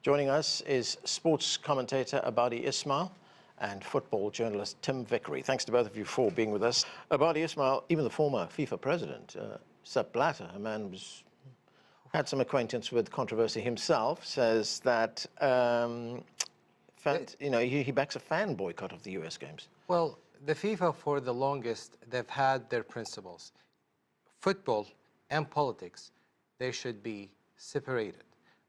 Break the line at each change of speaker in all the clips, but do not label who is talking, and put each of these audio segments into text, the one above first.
Joining us is sports commentator Abadi Ismail and football journalist Tim Vickery. Thanks to both of you for being with us. Abadi Ismail, even the former FIFA president, Sepp Blatter, a man who's had some acquaintance with controversy himself, says that he backs a fan boycott of the US Games.
Well, the FIFA for the longest, they've had their principles. Football and politics, they should be separated.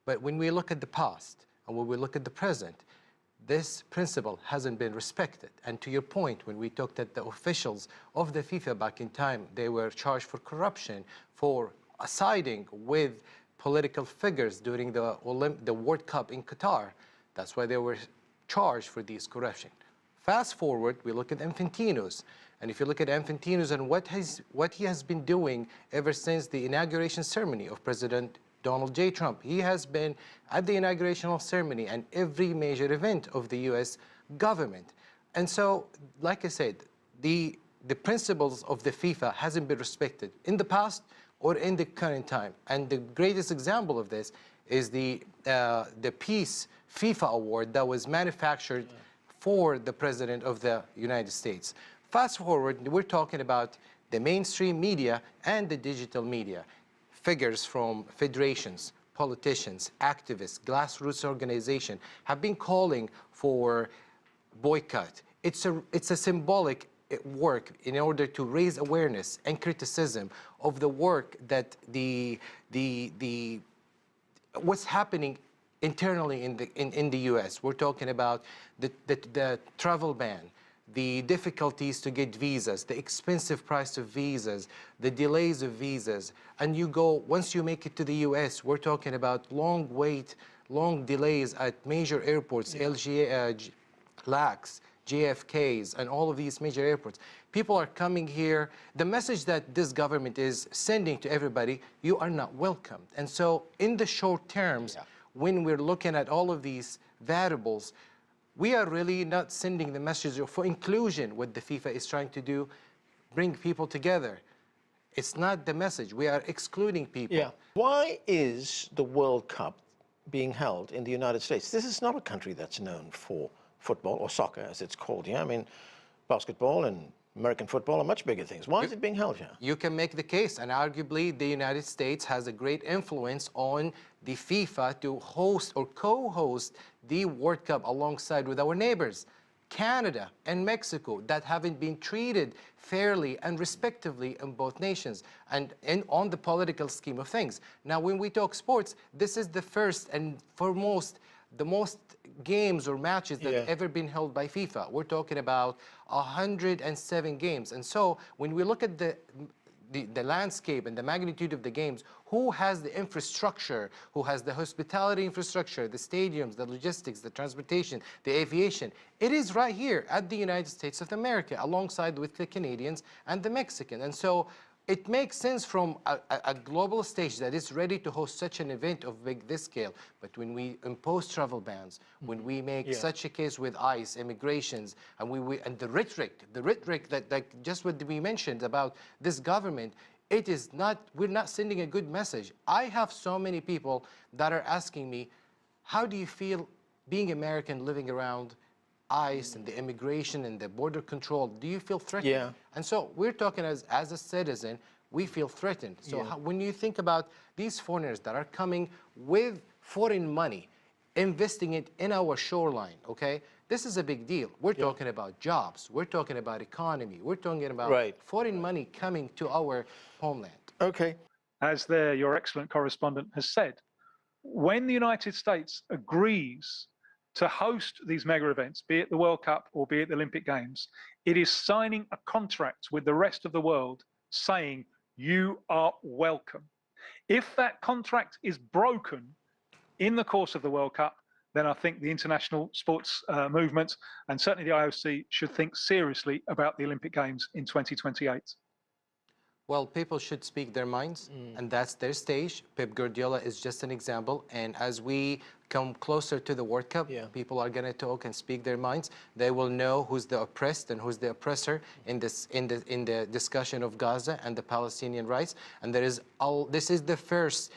But when we look at the past and when we look at the present, this principle hasn't been respected. And to your point, when we talked at the officials of the FIFA back in time, they were charged for corruption, for siding with political figures during the World Cup in Qatar. That's why they were charged for these corruption. Fast forward, we look at Infantino's. And if you look at Infantino's and what he has been doing ever since the inauguration ceremony of President Donald J. Trump, he has been at the inauguration ceremony and every major event of the US government. And so, like I said, the principles of the FIFA hasn't been respected in the past or in the current time. And the greatest example of this is the Peace FIFA Award that was manufactured for the President of the United States. Fast forward, we're talking about the mainstream media and the digital media. Figures from federations, politicians, activists, grassroots organizations have been calling for boycott. It's a symbolic work in order to raise awareness and criticism of the work that what's happening internally in the US. We're talking about the travel ban, the difficulties to get visas, the expensive price of visas, the delays of visas. And once you make it to the US, we're talking about long wait, long delays at major airports, LAX, JFKs, and all of these major airports. People are coming here. The message that this government is sending to everybody, you are not welcome. And so in the short terms, when we're looking at all of these variables, we are really not sending the message for inclusion, what the FIFA is trying to do, bring people together. It's not the message. We are excluding people.
Yeah. Why is the World Cup being held in the United States? This is not a country that's known for football, or soccer as it's called. Yeah, I mean, basketball and American football are much bigger things. Why is it being held here?
You can make the case, and arguably the United States has a great influence on the FIFA to host or co-host the World Cup alongside with our neighbors, Canada and Mexico, that haven't been treated fairly and respectively in both nations and on the political scheme of things. Now, when we talk sports, this is the first and foremost, the most games or matches that have ever been held by FIFA. We're talking about 107 games. And so when we look at the landscape and the magnitude of the games, who has the infrastructure, who has the hospitality infrastructure, the stadiums, the logistics, the transportation, the aviation, it is right here at the United States of America, alongside with the Canadians and the Mexican. And so it makes sense from a global stage that is ready to host such an event of this scale. But when we impose travel bans, when we make such a case with ICE, immigrations, and the rhetoric that just what we mentioned about this government, it is not, we're not sending a good message. I have so many people that are asking me, how do you feel being American living around ICE and the immigration and the border control? Do you feel threatened?
Yeah.
And so we're talking as a citizen, we feel threatened. So when you think about these foreigners that are coming with foreign money, investing it in our shoreline, okay? This is a big deal. We're talking about jobs. We're talking about economy. We're talking about foreign money coming to our homeland.
Okay.
As your excellent correspondent has said, when the United States agrees to host these mega events, be it the World Cup or be it the Olympic Games, it is signing a contract with the rest of the world saying, you are welcome. If that contract is broken in the course of the World Cup, then I think the international sports movement and certainly the IOC should think seriously about the Olympic Games in 2028.
Well, people should speak their minds, and that's their stage. Pep Guardiola is just an example, and as we come closer to the World Cup, people are going to talk and speak their minds. They will know who's the oppressed and who's the oppressor in the discussion of Gaza and the Palestinian rights. And this is the first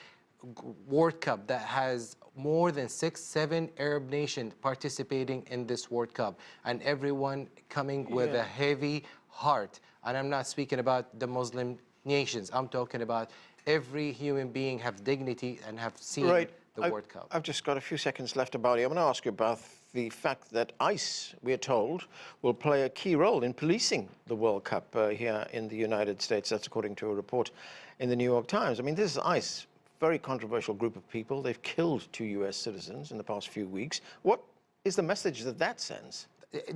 World Cup that has more than 6-7 Arab nations participating in this World Cup, and everyone coming with a heavy heart. And I'm not speaking about the Muslim nations. I'm talking about every human being have dignity and have seen the World Cup.
I've just got a few seconds left about it. I'm going to ask you about the fact that ICE, we're told, will play a key role in policing the World Cup here in the United States. That's according to a report in the New York Times. I mean, this is ICE, very controversial group of people. They've killed 2 US citizens in the past few weeks. What is the message that that sends?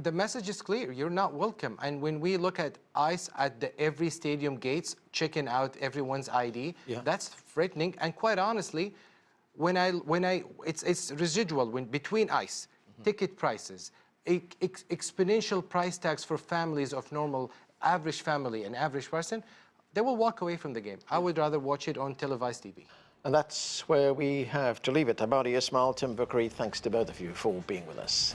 The message is clear. You're not welcome. And when we look at ICE at every stadium gates, checking out everyone's ID, that's threatening. And quite honestly, it's residual between ICE, ticket prices, exponential price tags for families of normal, average family and average person, they will walk away from the game. I would rather watch it on televised TV.
And that's where we have to leave it. Abadi Ismail, Tim Vickery, thanks to both of you for being with us.